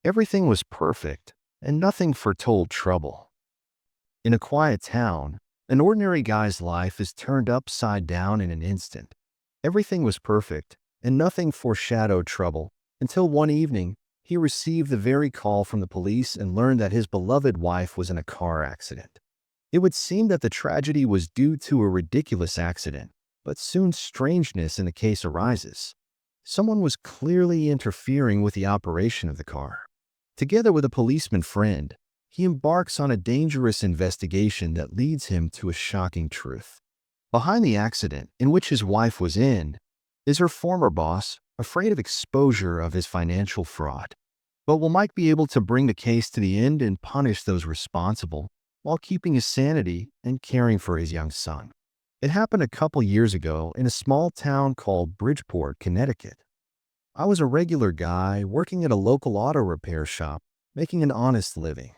Everything was perfect, and nothing foretold trouble. In a quiet town, an ordinary guy's life is turned upside down in an instant. Everything was perfect, and nothing foreshadowed trouble, until one evening, he received the very call from the police and learned that his beloved wife was in a car accident. It would seem that the tragedy was due to a ridiculous accident, but soon strangeness in the case arises. Someone was clearly interfering with the operation of the car. Together with a policeman friend, he embarks on a dangerous investigation that leads him to a shocking truth. Behind the accident in which his wife was in is her former boss, afraid of exposure of his financial fraud. But will Mike be able to bring the case to the end and punish those responsible while keeping his sanity and caring for his young son? It happened a couple years ago in a small town called Bridgeport, Connecticut. I was a regular guy working at a local auto repair shop, making an honest living.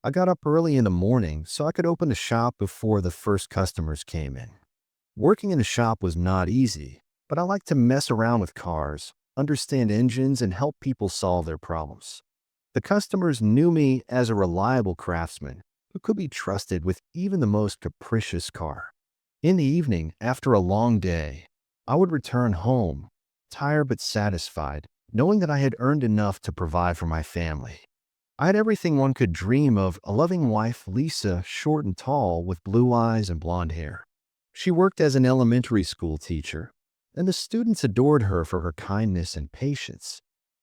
I got up early in the morning so I could open the shop before the first customers came in. Working in the shop was not easy, but I liked to mess around with cars, understand engines, and help people solve their problems. The customers knew me as a reliable craftsman who could be trusted with even the most capricious car. In the evening, after a long day, I would return home, tired but satisfied, knowing that I had earned enough to provide for my family. I had everything one could dream of: a loving wife, Lisa, short and tall, with blue eyes and blonde hair. She worked as an elementary school teacher, and the students adored her for her kindness and patience.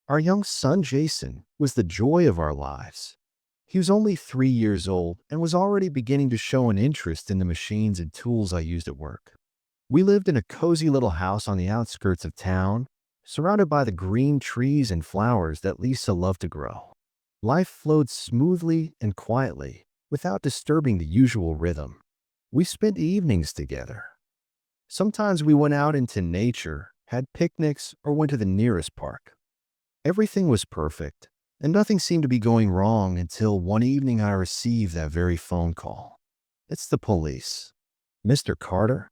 Our young son, Jason, was the joy of our lives. He was only 3 years old and was already beginning to show an interest in the machines and tools I used at work. We lived in a cozy little house on the outskirts of town, surrounded by the green trees and flowers that Lisa loved to grow. Life flowed smoothly and quietly, without disturbing the usual rhythm. We spent evenings together. Sometimes we went out into nature, had picnics, or went to the nearest park. Everything was perfect, and nothing seemed to be going wrong until one evening I received that very phone call. "It's the police." "Mr. Carter?"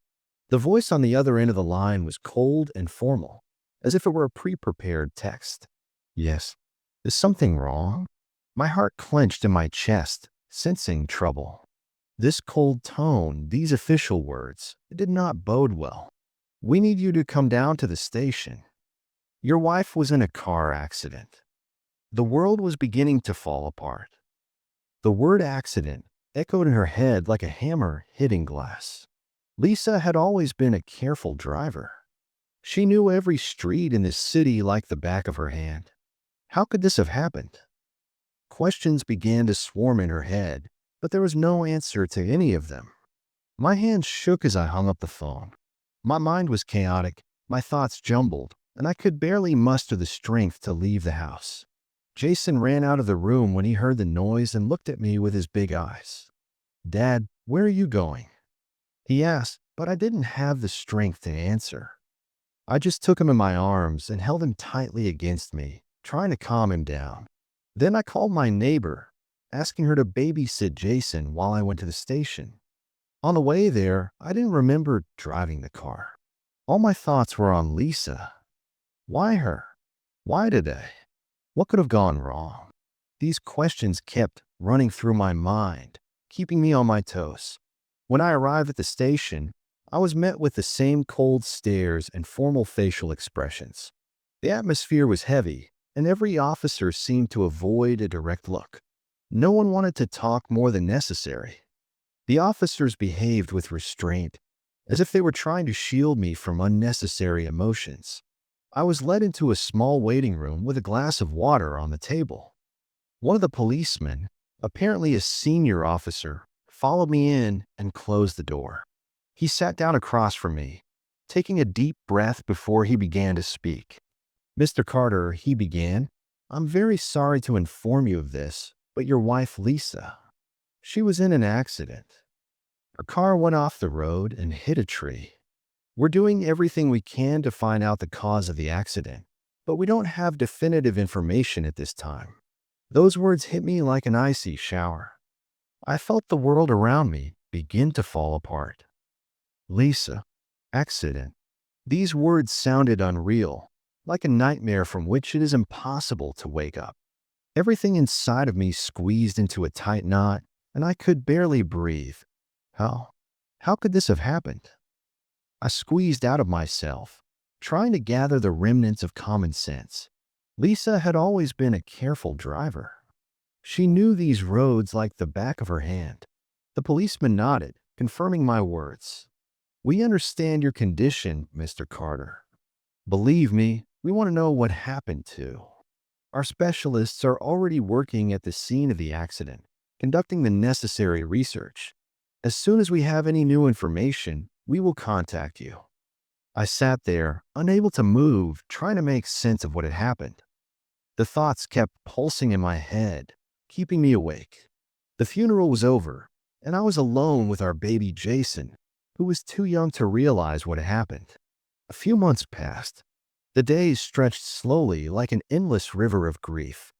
The voice on the other end of the line was cold and formal, as if it were a pre-prepared text. "Yes." "Is something wrong?" My heart clenched in my chest, sensing trouble. This cold tone, these official words, it did not bode well. "We need you to come down to the station. Your wife was in a car accident." The world was beginning to fall apart. The word accident echoed in her head like a hammer hitting glass. Lisa had always been a careful driver. She knew every street in this city like the back of her hand. How could this have happened? Questions began to swarm in her head, but there was no answer to any of them. My hands shook as I hung up the phone. My mind was chaotic, my thoughts jumbled, and I could barely muster the strength to leave the house. Jason ran out of the room when he heard the noise and looked at me with his big eyes. "Dad, where are you going?" he asked, but I didn't have the strength to answer. I just took him in my arms and held him tightly against me, trying to calm him down. Then I called my neighbor, asking her to babysit Jason while I went to the station. On the way there, I didn't remember driving the car. All my thoughts were on Lisa. Why her? Why today? What could have gone wrong? These questions kept running through my mind, keeping me on my toes. When I arrived at the station, I was met with the same cold stares and formal facial expressions. The atmosphere was heavy, and every officer seemed to avoid a direct look. No one wanted to talk more than necessary. The officers behaved with restraint, as if they were trying to shield me from unnecessary emotions. I was led into a small waiting room with a glass of water on the table. One of the policemen, apparently a senior officer, followed me in and closed the door. He sat down across from me, taking a deep breath before he began to speak. "Mr. Carter," he began, "I'm very sorry to inform you of this, but your wife, Lisa, she was in an accident. Her car went off the road and hit a tree. We're doing everything we can to find out the cause of the accident, but we don't have definitive information at this time." Those words hit me like an icy shower. I felt the world around me begin to fall apart. Lisa, accident. These words sounded unreal, like a nightmare from which it is impossible to wake up. Everything inside of me squeezed into a tight knot, and I could barely breathe. How? How could this have happened? I squeezed out of myself, trying to gather the remnants of common sense. Lisa had always been a careful driver. She knew these roads like the back of her hand. The policeman nodded, confirming my words. "We understand your condition, Mr. Carter. Believe me, we want to know what happened too. Our specialists are already working at the scene of the accident, conducting the necessary research. As soon as we have any new information, we will contact you." I sat there, unable to move, trying to make sense of what had happened. The thoughts kept pulsing in my head, keeping me awake. The funeral was over, and I was alone with our baby Jason, who was too young to realize what had happened. A few months passed. The days stretched slowly like an endless river of grief.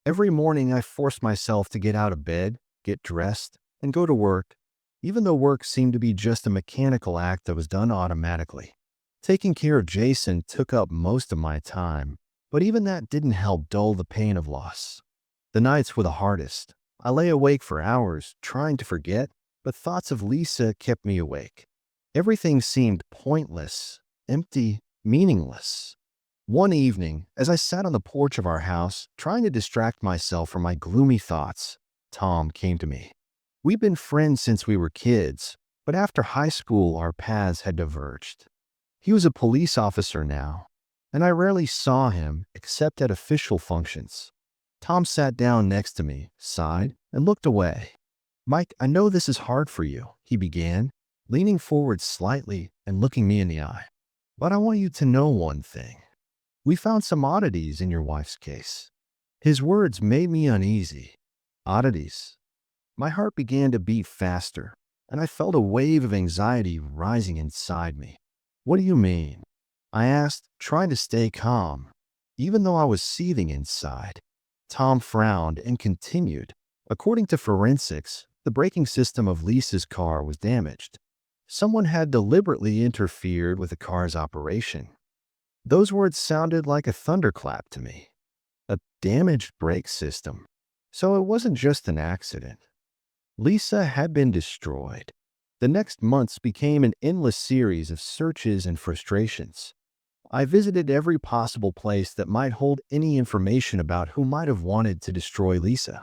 Every morning I forced myself to get out of bed, get dressed, and go to work, even though work seemed to be just a mechanical act that was done automatically. Taking care of Jason took up most of my time, but even that didn't help dull the pain of loss. The nights were the hardest. I lay awake for hours, trying to forget, but thoughts of Lisa kept me awake. Everything seemed pointless, empty, meaningless. One evening, as I sat on the porch of our house, trying to distract myself from my gloomy thoughts, Tom came to me. We'd been friends since we were kids, but after high school our paths had diverged. He was a police officer now, and I rarely saw him except at official functions. Tom sat down next to me, sighed, and looked away. "Mike, I know this is hard for you," he began, leaning forward slightly and looking me in the eye. "But I want you to know one thing. We found some oddities in your wife's case." His words made me uneasy. Oddities. My heart began to beat faster, and I felt a wave of anxiety rising inside me. "What do you mean?" I asked, trying to stay calm, even though I was seething inside. Tom frowned and continued. "According to forensics, the braking system of Lisa's car was damaged. Someone had deliberately interfered with the car's operation." Those words sounded like a thunderclap to me. A damaged brake system. So it wasn't just an accident. Lisa had been destroyed. The next months became an endless series of searches and frustrations. I visited every possible place that might hold any information about who might have wanted to destroy Lisa.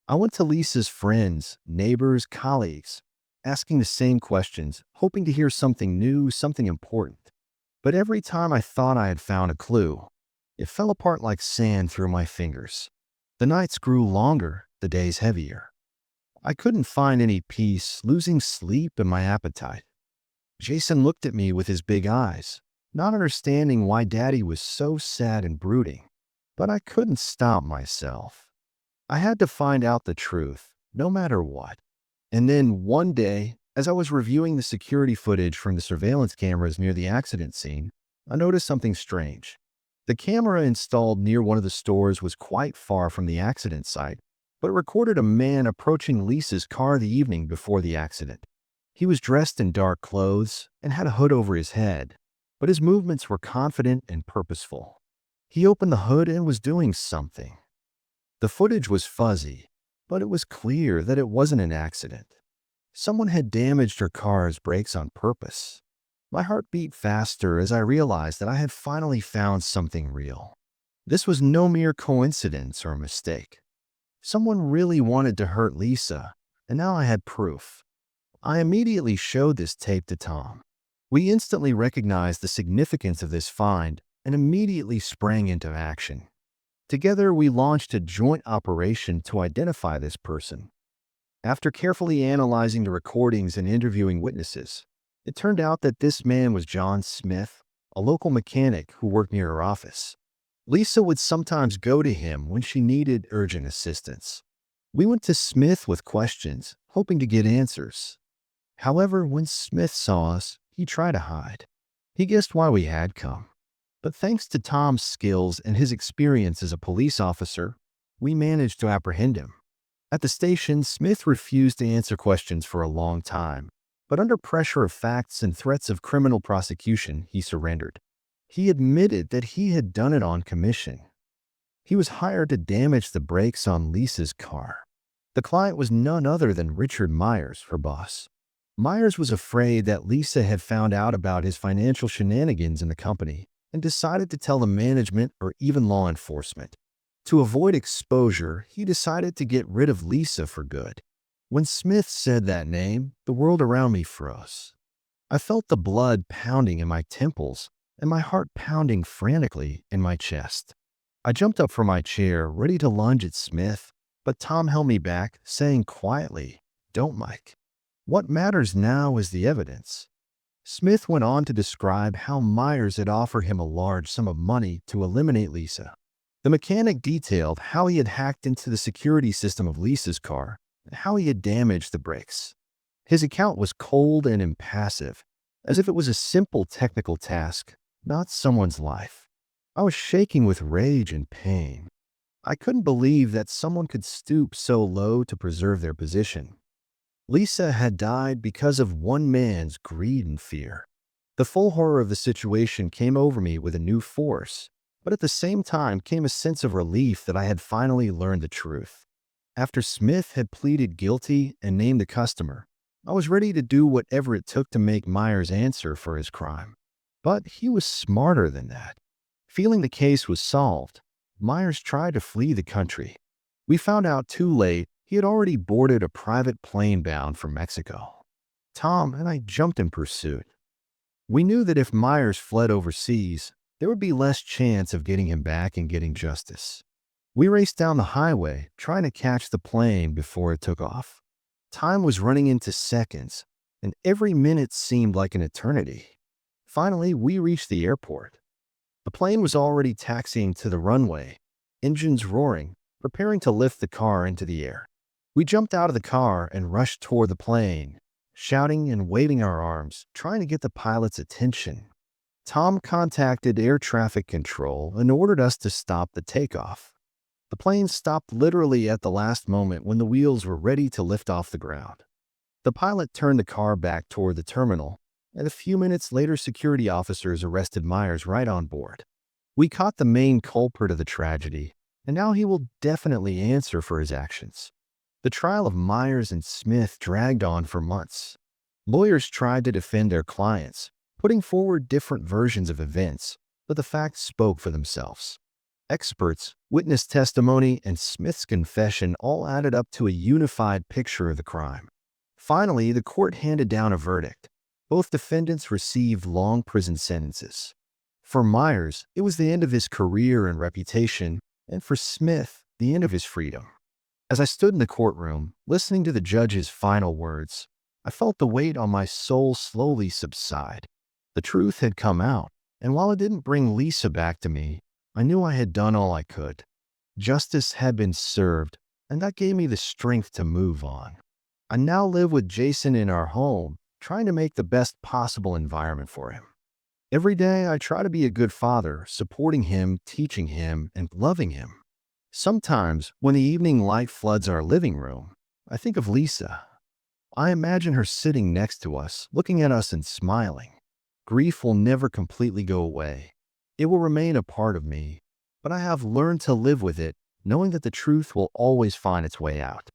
I went to Lisa's friends, neighbors, colleagues, asking the same questions, hoping to hear something new, something important. But every time I thought I had found a clue, it fell apart like sand through my fingers. The nights grew longer, the days heavier. I couldn't find any peace, losing sleep and my appetite. Jason looked at me with his big eyes, not understanding why Daddy was so sad and brooding. But I couldn't stop myself. I had to find out the truth, no matter what. And then one day, as I was reviewing the security footage from the surveillance cameras near the accident scene, I noticed something strange. The camera installed near one of the stores was quite far from the accident site, but it recorded a man approaching Lisa's car the evening before the accident. He was dressed in dark clothes and had a hood over his head, but his movements were confident and purposeful. He opened the hood and was doing something. The footage was fuzzy, but it was clear that it wasn't an accident. Someone had damaged her car's brakes on purpose. My heart beat faster as I realized that I had finally found something real. This was no mere coincidence or mistake. Someone really wanted to hurt Lisa, and now I had proof. I immediately showed this tape to Tom. We instantly recognized the significance of this find and immediately sprang into action. Together, we launched a joint operation to identify this person. After carefully analyzing the recordings and interviewing witnesses, it turned out that this man was John Smith, a local mechanic who worked near her office. Lisa would sometimes go to him when she needed urgent assistance. We went to Smith with questions, hoping to get answers. However, when Smith saw us, he tried to hide. He guessed why we had come. But thanks to Tom's skills and his experience as a police officer, we managed to apprehend him. At the station, Smith refused to answer questions for a long time, but under pressure of facts and threats of criminal prosecution, he surrendered. He admitted that he had done it on commission. He was hired to damage the brakes on Lisa's car. The client was none other than Richard Myers, her boss. Myers was afraid that Lisa had found out about his financial shenanigans in the company and decided to tell the management or even law enforcement. To avoid exposure, he decided to get rid of Lisa for good. When Smith said that name, the world around me froze. I felt the blood pounding in my temples and my heart pounding frantically in my chest. I jumped up from my chair, ready to lunge at Smith, but Tom held me back, saying quietly, "Don't, Mike. What matters now is the evidence." Smith went on to describe how Myers had offered him a large sum of money to eliminate Lisa. The mechanic detailed how he had hacked into the security system of Lisa's car and how he had damaged the brakes. His account was cold and impassive, as if it was a simple technical task, not someone's life. I was shaking with rage and pain. I couldn't believe that someone could stoop so low to preserve their position. Lisa had died because of one man's greed and fear. The full horror of the situation came over me with a new force, but at the same time came a sense of relief that I had finally learned the truth. After Smith had pleaded guilty and named the customer, I was ready to do whatever it took to make Myers answer for his crime. But he was smarter than that. Feeling the case was solved, Myers tried to flee the country. We found out too late he had already boarded a private plane bound for Mexico. Tom and I jumped in pursuit. We knew that if Myers fled overseas, there would be less chance of getting him back and getting justice. We raced down the highway, trying to catch the plane before it took off. Time was running into seconds, and every minute seemed like an eternity. Finally, we reached the airport. The plane was already taxiing to the runway, engines roaring, preparing to lift the car into the air. We jumped out of the car and rushed toward the plane, shouting and waving our arms, trying to get the pilot's attention. Tom contacted air traffic control and ordered us to stop the takeoff. The plane stopped literally at the last moment when the wheels were ready to lift off the ground. The pilot turned the car back toward the terminal, and a few minutes later security officers arrested Myers right on board. We caught the main culprit of the tragedy, and now he will definitely answer for his actions. The trial of Myers and Smith dragged on for months. Lawyers tried to defend their clients, putting forward different versions of events, but the facts spoke for themselves. Experts, witness testimony, and Smith's confession all added up to a unified picture of the crime. Finally, the court handed down a verdict. Both defendants received long prison sentences. For Myers, it was the end of his career and reputation, and for Smith, the end of his freedom. As I stood in the courtroom, listening to the judge's final words, I felt the weight on my soul slowly subside. The truth had come out, and while it didn't bring Lisa back to me, I knew I had done all I could. Justice had been served, and that gave me the strength to move on. I now live with Jason in our home, trying to make the best possible environment for him. Every day, I try to be a good father, supporting him, teaching him, and loving him. Sometimes, when the evening light floods our living room, I think of Lisa. I imagine her sitting next to us, looking at us and smiling. Grief will never completely go away. It will remain a part of me, but I have learned to live with it, knowing that the truth will always find its way out.